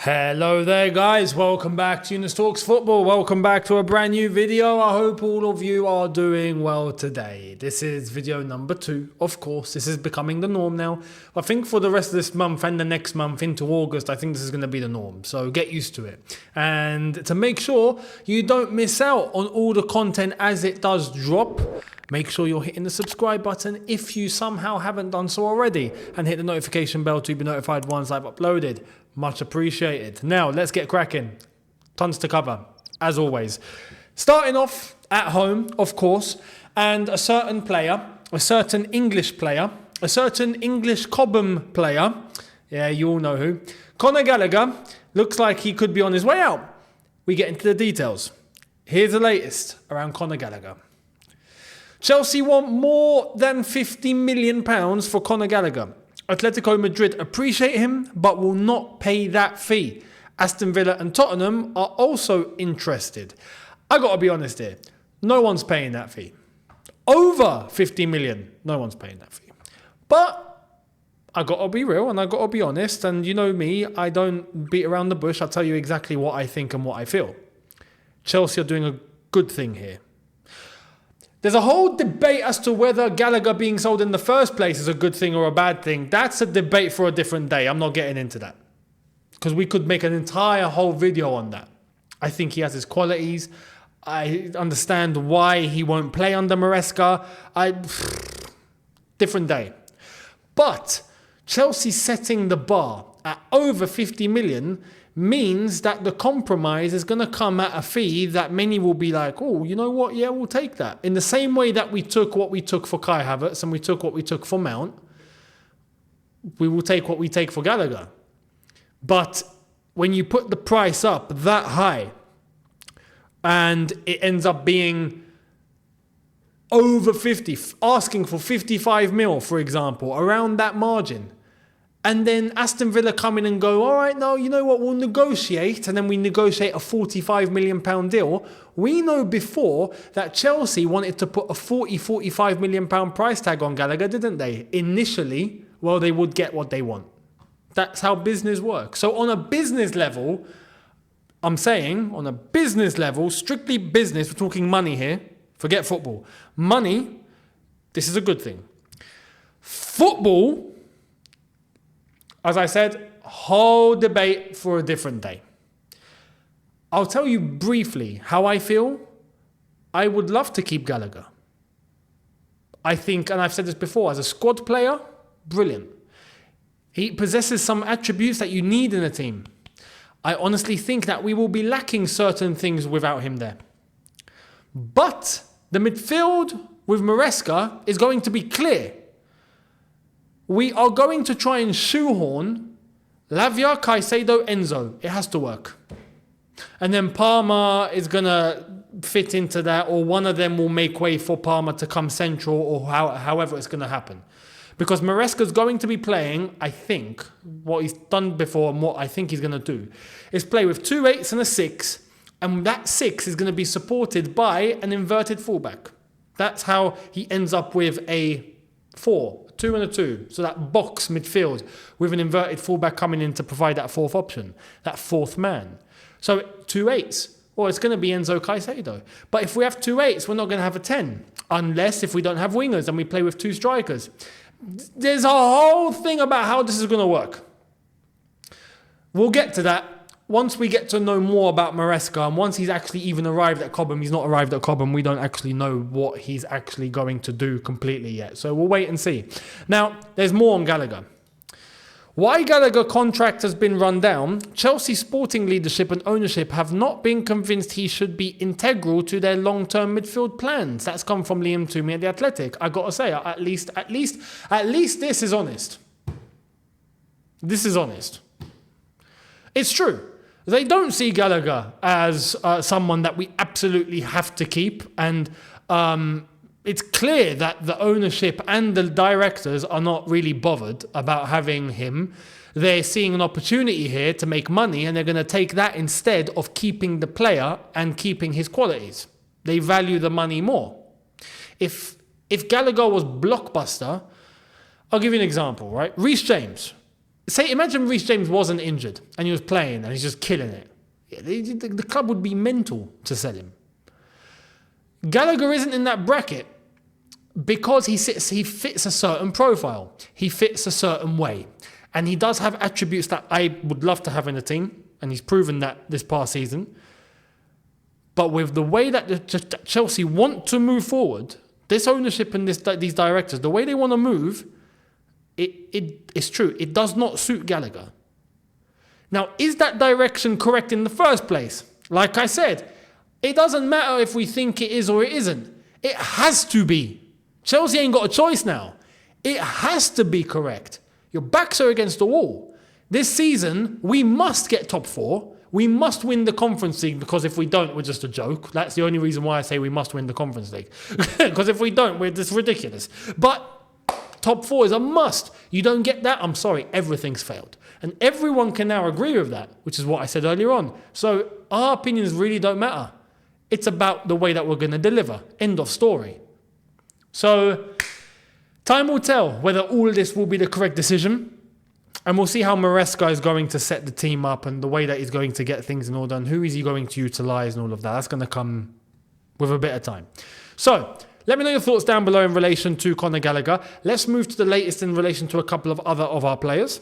Hello there guys, welcome back to Younes Talks Football, welcome back to a brand new video. I hope all of you are doing well today. This is video number 2, of course, this is becoming the norm now. I think for the rest of this month and the next month into August, I think this is going to be the norm, so get used to it. And to make sure you don't miss out on all the content as it does drop, make sure you're hitting the subscribe button if you somehow haven't done so already, and hit the notification bell to be notified once I've uploaded. Much appreciated. Now, let's get cracking. Tons to cover, as always. Starting off at home, of course, and a certain player, a certain English player, a certain English Cobham player, yeah, you all know who, Conor Gallagher, looks like he could be on his way out. We get into the details. Here's the latest around Conor Gallagher. Chelsea want more than £50 million for Conor Gallagher. Atletico Madrid appreciate him, but will not pay that fee. Aston Villa and Tottenham are also interested. I got to be honest here. No one's paying that fee. Over 50 million, no one's paying that fee. But I got to be real and I got to be honest. And you know me, I don't beat around the bush. I'll tell you exactly what I think and what I feel. Chelsea are doing a good thing here. There's a whole debate as to whether Gallagher being sold in the first place is a good thing or a bad thing. That's a debate for a different day. I'm not getting into that. Because we could make an entire whole video on that. I think he has his qualities. I understand why he won't play under Maresca. Different day. But Chelsea setting the bar at over 50 million means that the compromise is going to come at a fee that many will be like, oh, you know what? Yeah, we'll take that. In the same way that we took what we took for Kai Havertz and we took what we took for Mount, we will take what we take for Gallagher. But when you put the price up that high and it ends up being over 50, asking for 55 mil, for example, around that margin, and then Aston Villa come in and go, all right, no, you know what, we'll negotiate. And then we negotiate a £45 million deal. We know before that Chelsea wanted to put a £45 million price tag on Gallagher, didn't they? Initially, well, they would get what they want. That's how business works. So on a business level, I'm saying, on a business level, strictly business, we're talking money here. Forget football. Money, this is a good thing. Football, as I said, whole debate for a different day. I'll tell you briefly how I feel. I would love to keep Gallagher. I think, and I've said this before, as a squad player, brilliant. He possesses some attributes that you need in a team. I honestly think that we will be lacking certain things without him there. But the midfield with Maresca is going to be clear. We are going to try and shoehorn Lavia, Caicedo, Enzo. It has to work. And then Palmer is going to fit into that, or one of them will make way for Palmer to come central, or however it's going to happen. Because Maresca's going to be playing, I think, what he's done before and what I think he's going to do, is play with 2 8s and a 6, and that 6 is going to be supported by an inverted fullback. That's how he ends up with a 4. 2 and a 2, so that box midfield with an inverted fullback coming in to provide that fourth option, that fourth man. So 2 8s, well, it's going to be Enzo Caicedo. But if we have 2 8s, we're not going to have a 10, unless if we don't have wingers and we play with 2 strikers. There's a whole thing about how this is going to work. We'll get to that once we get to know more about Maresca, and once he's actually even arrived at Cobham. He's not arrived at Cobham. We don't actually know what he's actually going to do completely yet. So we'll wait and see. Now, there's more on Gallagher. Why Gallagher contract has been run down, Chelsea sporting leadership and ownership have not been convinced he should be integral to their long-term midfield plans. That's come from Liam Toomey at The Athletic. I got to say, at least this is honest. This is honest. It's true. They don't see Gallagher as someone that we absolutely have to keep. And it's clear that the ownership and the directors are not really bothered about having him. They're seeing an opportunity here to make money, and they're going to take that instead of keeping the player and keeping his qualities. They value the money more. If Gallagher was blockbuster, I'll give you an example, right? Reece James. imagine Reece James wasn't injured and he was playing and he's just killing it. The club would be mental to sell him. Gallagher isn't in that bracket because he fits a certain profile. He fits a certain way. And he does have attributes that I would love to have in a team. And he's proven that this past season. But with the way that Chelsea want to move forward, this ownership and these directors, the way they want to move, it's true. It does not suit Gallagher. Now, is that direction correct in the first place? Like I said, it doesn't matter if we think it is or it isn't. It has to be. Chelsea ain't got a choice now. It has to be correct. Your backs are against the wall. This season, we must get top 4. We must win the Conference League, because if we don't, we're just a joke. That's the only reason why I say we must win the Conference League. Because if we don't, we're just ridiculous. But top 4 is a must. You don't get that, I'm sorry, everything's failed. And everyone can now agree with that, which is what I said earlier on. So our opinions really don't matter. It's about the way that we're going to deliver. End of story. So time will tell whether all this will be the correct decision. And we'll see how Maresca is going to set the team up and the way that he's going to get things in order and who is he going to utilise and all of that. That's going to come with a bit of time. So let me know your thoughts down below in relation to Conor Gallagher. Let's move to the latest in relation to a couple of other of our players.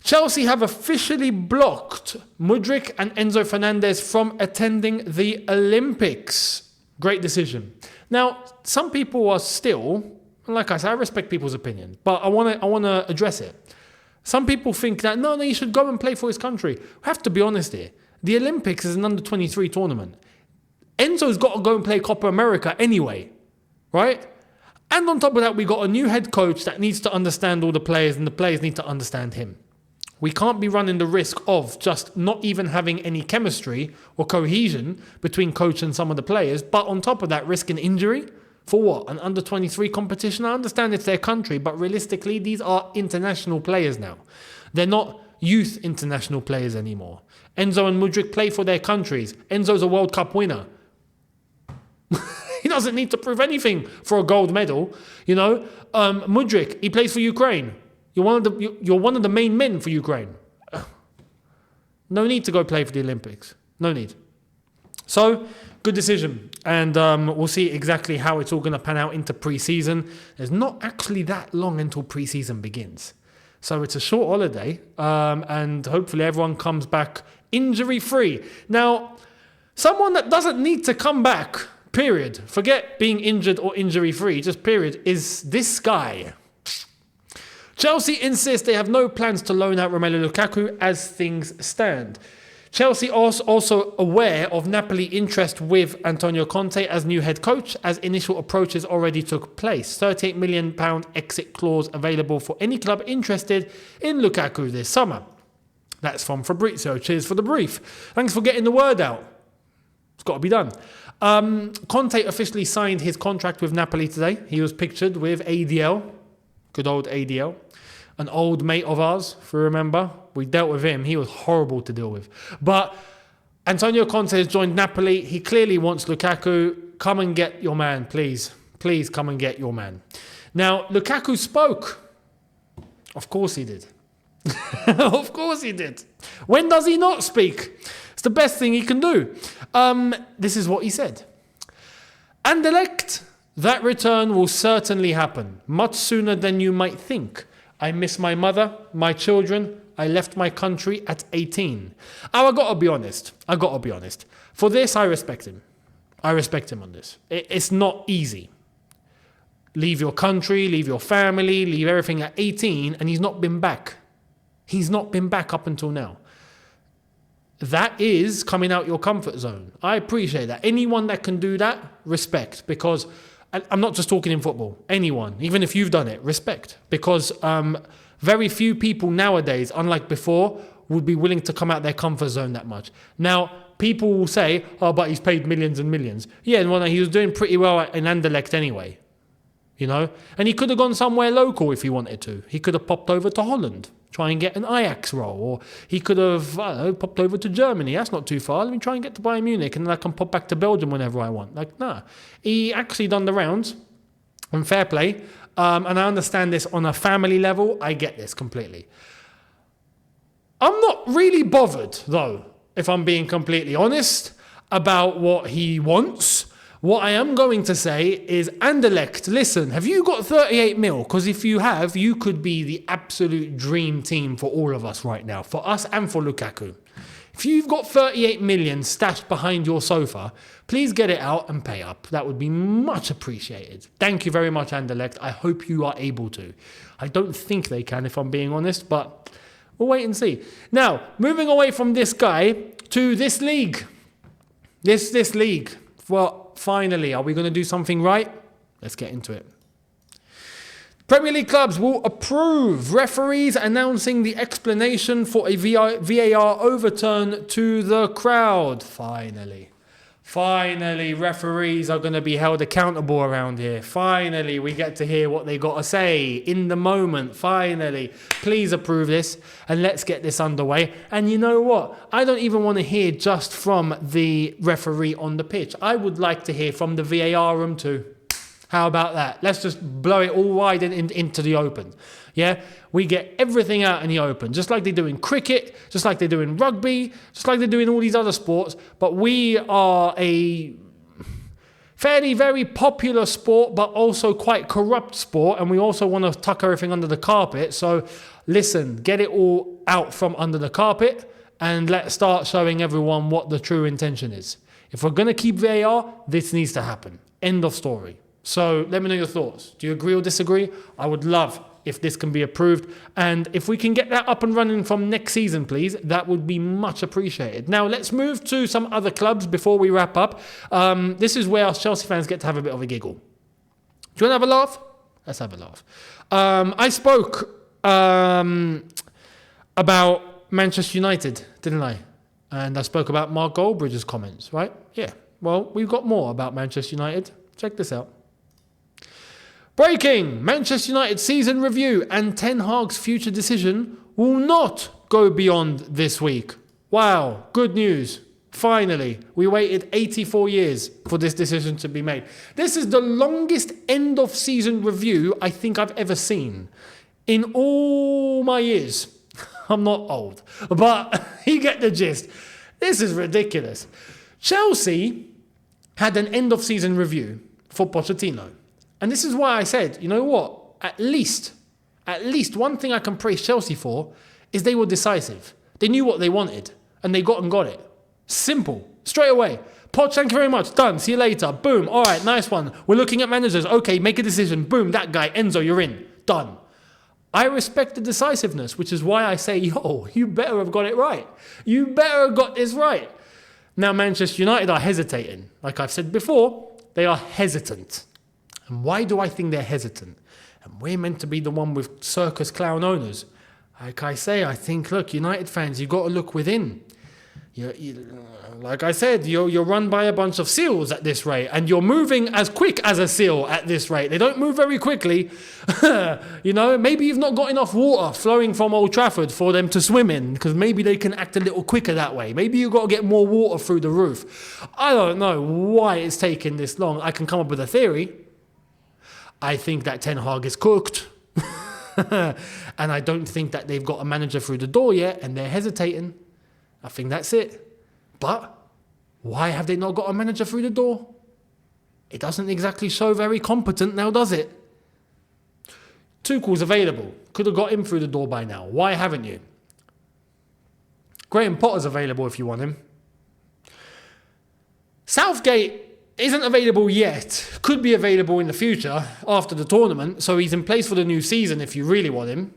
Chelsea have officially blocked Mudryk and Enzo Fernandez from attending the Olympics. Great decision. Now, some people are still, like I said, I respect people's opinion, but I want to address it. Some people think that, no, you should go and play for his country. We have to be honest here. The Olympics is an under-23 tournament. Enzo's got to go and play Copa America anyway, right? And on top of that, we got a new head coach that needs to understand all the players, and the players need to understand him. We can't be running the risk of just not even having any chemistry or cohesion between coach and some of the players, but on top of that, risking injury. For what? An under-23 competition? I understand it's their country, but realistically, these are international players now. They're not youth international players anymore. Enzo and Mudryk play for their countries. Enzo's a World Cup winner. He doesn't need to prove anything for a gold medal. Mudryk, he plays for Ukraine. You're one of the main men for Ukraine. No need to go play for the Olympics. No need. So, good decision. And we'll see exactly how it's all going to pan out into pre-season. There's not actually that long until pre-season begins. So it's a short holiday. And hopefully everyone comes back injury-free. Now, someone that doesn't need to come back, period. Forget being injured or injury-free, just period, is this guy. Chelsea insist they have no plans to loan out Romelu Lukaku as things stand. Chelsea are also aware of Napoli interest with Antonio Conte as new head coach, as initial approaches already took place. £38 million exit clause available for any club interested in Lukaku this summer. That's from Fabrizio. Cheers for the brief. Thanks for getting the word out. It's got to be done. Conte officially signed his contract with Napoli today. He was pictured with ADL. Good old ADL. An old mate of ours, if you remember. We dealt with him. He was horrible to deal with. But Antonio Conte has joined Napoli. He clearly wants Lukaku. Come and get your man, please. Please come and get your man. Now, Lukaku spoke. Of course he did. Of course he did. When does he not speak? It's the best thing he can do. This is what he said. Anderlecht, that return will certainly happen. Much sooner than you might think. I miss my mother, my children. I left my country at 18. I got to be honest. For this, I respect him. I respect him on this. It's not easy. Leave your country, leave your family, leave everything at 18, and he's not been back. He's not been back up until now. That is coming out your comfort zone. I appreciate that. Anyone that can do that, respect. Because I'm not just talking in football. Anyone, even if you've done it, respect. Because very few people nowadays, unlike before, would be willing to come out their comfort zone that much. Now, people will say, oh, but he's paid millions and millions. Yeah, well, he was doing pretty well in Anderlecht anyway. And he could have gone somewhere local if he wanted to. He could have popped over to Holland, try and get an Ajax role. Or he could have popped over to Germany. That's not too far. Let me try and get to Bayern Munich and then I can pop back to Belgium whenever I want. He actually done the rounds. And fair play. and I understand this on a family level. I get this completely. I'm not really bothered, though, if I'm being completely honest, about what he wants. What I am going to say is, Anderlecht, listen, have you got 38 mil? Because if you have, you could be the absolute dream team for all of us right now, for us and for Lukaku. If you've got 38 million stashed behind your sofa, please get it out and pay up. That would be much appreciated. Thank you very much, Anderlecht. I hope you are able to. I don't think they can, if I'm being honest, but we'll wait and see. Now, moving away from this guy to this league. This league. Well, finally, are we going to do something right? Let's get into it. Premier League clubs will approve referees announcing the explanation for a VAR overturn to the crowd. Finally, referees are going to be held accountable around here. Finally, we get to hear what they got to say in the moment. Finally, please approve this and let's get this underway. And you know what? I don't even want to hear just from the referee on the pitch. I would like to hear from the VAR room too. How about that? Let's just blow it all wide into the open. Yeah, we get everything out in the open, just like they do in cricket, just like they do in rugby, just like they do in all these other sports. But we are a fairly very popular sport, but also quite corrupt sport. And we also want to tuck everything under the carpet. So listen, get it all out from under the carpet and let's start showing everyone what the true intention is. If we're going to keep VAR, this needs to happen. End of story. So let me know your thoughts. Do you agree or disagree? I would love if this can be approved. And if we can get that up and running from next season, please, that would be much appreciated. Now, let's move to some other clubs before we wrap up. This is where us Chelsea fans get to have a bit of a giggle. Do you want to have a laugh? Let's have a laugh. I spoke about Manchester United, didn't I? And I spoke about Mark Goldbridge's comments, right? Yeah. Well, we've got more about Manchester United. Check this out. Breaking! Manchester United season review and Ten Hag's future decision will not go beyond this week. Wow, good news. Finally, we waited 84 years for this decision to be made. This is the longest end of season review I think I've ever seen in all my years. I'm not old, but you get the gist. This is ridiculous. Chelsea had an end of season review for Pochettino. And this is why I said, you know what? At least one thing I can praise Chelsea for is they were decisive. They knew what they wanted and they got it. Simple. Straight away. Poch, thank you very much. Done. See you later. Boom. All right, nice one. We're looking at managers. Okay, make a decision. Boom, that guy. Enzo, you're in. Done. I respect the decisiveness, which is why I say, yo, you better have got it right. You better have got this right. Now, Manchester United are hesitating. Like I've said before, they are hesitant. And why do I think they're hesitant? And we're meant to be the one with circus clown owners. Like I say, I think, look, United fans, you've got to look within. Like I said, you're run by a bunch of seals at this rate, and you're moving as quick as a seal at this rate. They don't move very quickly. Maybe you've not got enough water flowing from Old Trafford for them to swim in, because maybe they can act a little quicker that way. Maybe you've got to get more water through the roof. I don't know why it's taken this long. I can come up with a theory. I think that Ten Hag is cooked. And I don't think that they've got a manager through the door yet, and they're hesitating. I think that's it. But why have they not got a manager through the door? It doesn't exactly show very competent now, does it? Tuchel's available. Could have got him through the door by now. Why haven't you? Graham Potter's available if you want him. Southgate isn't available yet. Could be available in the future after the tournament. So he's in place for the new season if you really want him.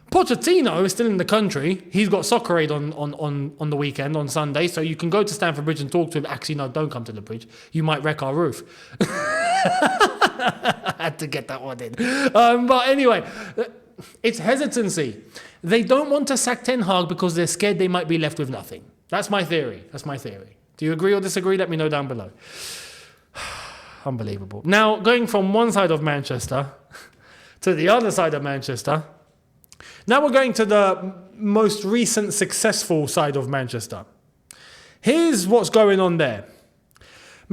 Pochettino is still in the country. He's got Soccer Aid on the weekend, on Sunday. So you can go to Stamford Bridge and talk to him. Actually, no, don't come to the bridge. You might wreck our roof. I had to get that one in. But anyway, it's hesitancy. They don't want to sack Ten Hag because they're scared they might be left with nothing. That's my theory. Do you agree or disagree? Let me know down below. Unbelievable. Now, going from one side of Manchester to the other side of Manchester, now we're going to the most recent successful side of Manchester. Here's what's going on there.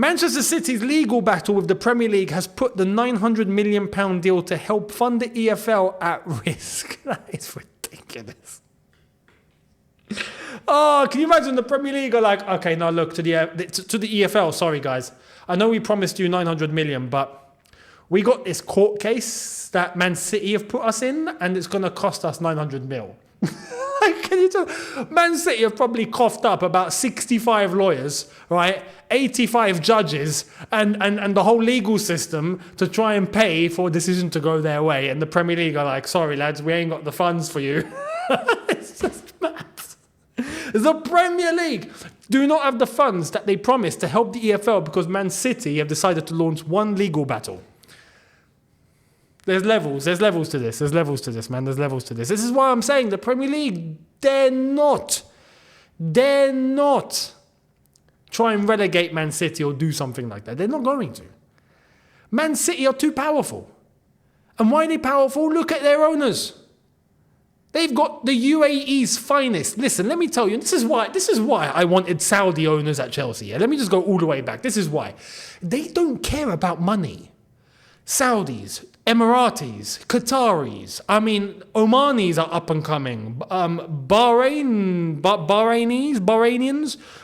Manchester City's legal battle with the Premier League has put the £900 million deal to help fund the EFL at risk. That is ridiculous. Oh, can you imagine the Premier League are like, okay, now look, to the EFL, sorry guys. I know we promised you 900 million, but we got this court case that Man City have put us in, and it's going to cost us 900 mil. Like, can you tell? Man City have probably coughed up about 65 lawyers, right? 85 judges, and the whole legal system to try and pay for a decision to go their way. And the Premier League are like, sorry lads, we ain't got the funds for you. It's just mad. The Premier League do not have the funds that they promised to help the EFL because Man City have decided to launch one legal battle. There's levels to this, man. There's levels to this. This is why I'm saying the Premier League dare not try and relegate Man City or do something like that. They're not going to. Man City are too powerful. And why are they powerful? Look at their owners. They've got the UAE's finest. Listen, let me tell you, this is why I wanted Saudi owners at Chelsea. Yeah? Let me just go all the way back. This is why. They don't care about money. Saudis, Emiratis, Qataris, Omanis are up and coming. Bahrainians,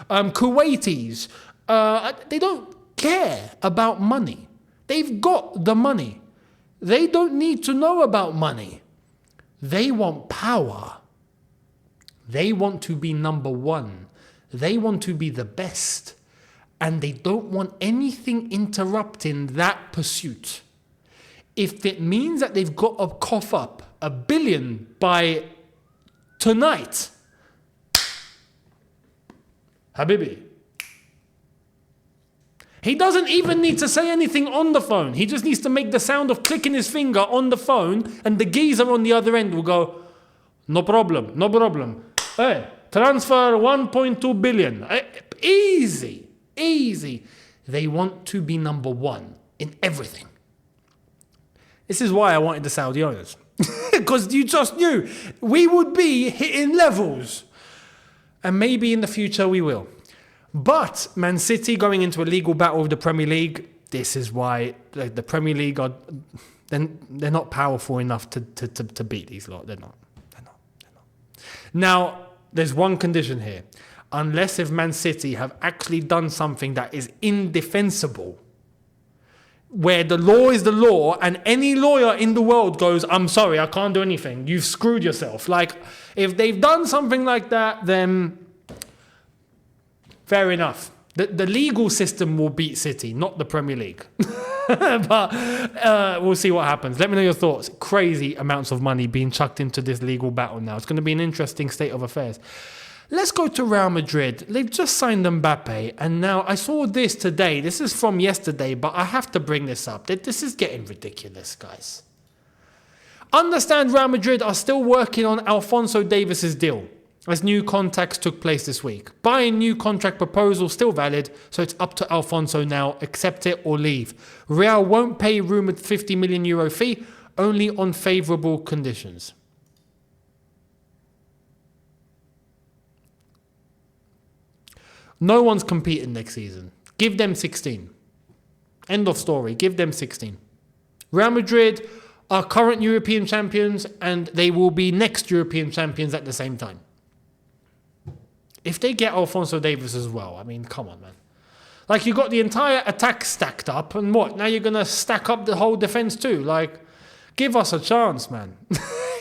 Kuwaitis. They don't care about money. They've got the money. They don't need to know about money. They want power. They want to be number one. They want to be the best. And they don't want anything interrupting that pursuit. If it means that they've got to cough up $1 billion by tonight, Habibi. He doesn't even need to say anything on the phone. He just needs to make the sound of clicking his finger on the phone, and the geezer on the other end will go, no problem. Hey, transfer 1.2 billion. Easy. They want to be number one in everything. This is why I wanted the Saudi owners. Because you just knew we would be hitting levels. And maybe in the future we will. But Man City going into a legal battle with the Premier League, this is why the Premier League they're not powerful enough to beat these lot. They're not. Now, there's one condition here. Unless if Man City have actually done something that is indefensible, where the law is the law and any lawyer in the world goes, I'm sorry, I can't do anything. You've screwed yourself. Like, if they've done something like that, then fair enough. The legal system will beat City, not the Premier League. But we'll see what happens. Let me know your thoughts. Crazy amounts of money being chucked into this legal battle now. It's going to be an interesting state of affairs. Let's go to Real Madrid. They've just signed Mbappe, and now I saw this today. This is from yesterday, but I have to bring this up. This is getting ridiculous, guys. Understand Real Madrid are still working on Alphonso Davies' deal, as new contacts took place this week. Buying new contract proposal still valid, so it's up to Alphonso now. Accept it or leave. Real won't pay rumoured €50 million fee, only on favourable conditions. No one's competing next season. Give them 16. End of story. Give them 16. Real Madrid are current European champions, and they will be next European champions at the same time. If they get Alphonso Davies as well, come on, man. Like, you got the entire attack stacked up, and what? Now you're going to stack up the whole defence too? Like, give us a chance, man.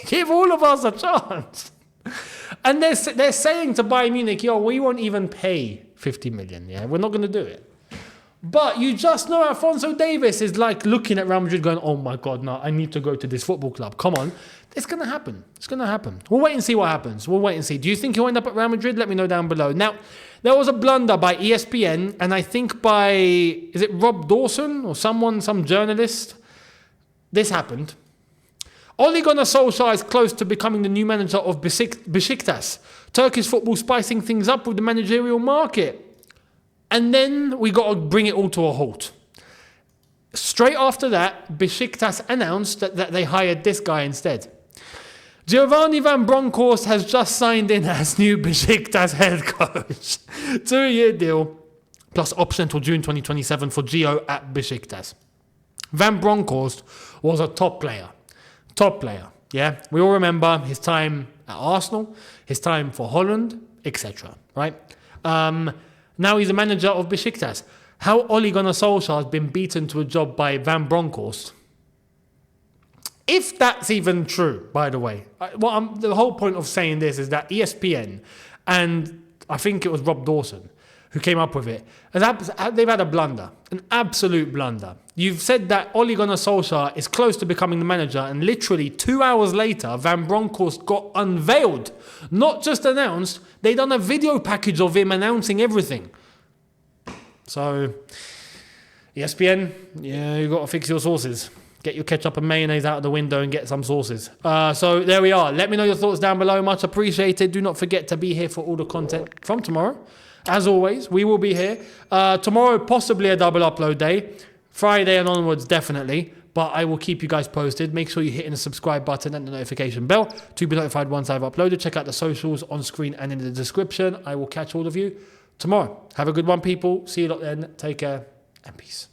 Give all of us a chance. And they're saying to Bayern Munich, we won't even pay 50 million, yeah? We're not going to do it. But you just know Alphonso Davies is like looking at Real Madrid going, oh my God, no, I need to go to this football club. Come on. It's going to happen. It's going to happen. We'll wait and see what happens. We'll wait and see. Do you think he'll end up at Real Madrid? Let me know down below. Now, there was a blunder by ESPN, and I think by, is it Rob Dawson or some journalist? This happened. Ole Gunnar Solskjaer is close to becoming the new manager of Besiktas. Turkish football spicing things up with the managerial market. And then we got to bring it all to a halt. Straight after that, Besiktas announced that they hired this guy instead. Giovanni Van Bronckhorst has just signed in as new Besiktas head coach. 2-year deal. plus option until June 2027 for Gio at Besiktas. Van Bronckhorst was a top player. Top player, yeah? We all remember his time at Arsenal, his time for Holland, etc., right? Now he's a manager of Besiktas. How Ole Gunnar Solskjaer has been beaten to a job by Van Bronckhorst, if that's even true, by the way. The whole point of saying this is that ESPN, and I think it was Rob Dawson who came up with it, they've had a blunder, an absolute blunder. You've said that Ole Gunnar Solskjaer is close to becoming the manager, and literally 2 hours later, Van Bronckhorst got unveiled. Not just announced, they done a video package of him announcing everything. So, ESPN, yeah, you got to fix your sources. Get your ketchup and mayonnaise out of the window and get some sauces. So there we are. Let me know your thoughts down below. Much appreciated. Do not forget to be here for all the content from tomorrow. As always, we will be here. Tomorrow, possibly a double upload day. Friday and onwards, definitely. But I will keep you guys posted. Make sure you're hitting the subscribe button and the notification bell to be notified once I've uploaded. Check out the socials on screen and in the description. I will catch all of you tomorrow. Have a good one, people. See you lot then. Take care and peace.